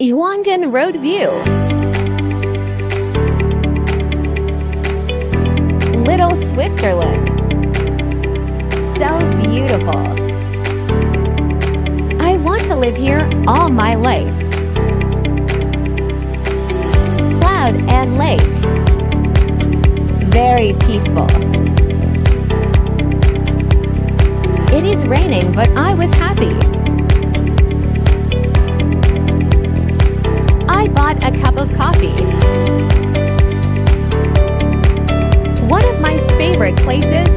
Yuangdan Road View. Little Switzerland. So beautiful. I want to live here all my life. Cloud and lake. Very peaceful. It is raining, but I was happy. I bought a cup of coffee. One of my favorite places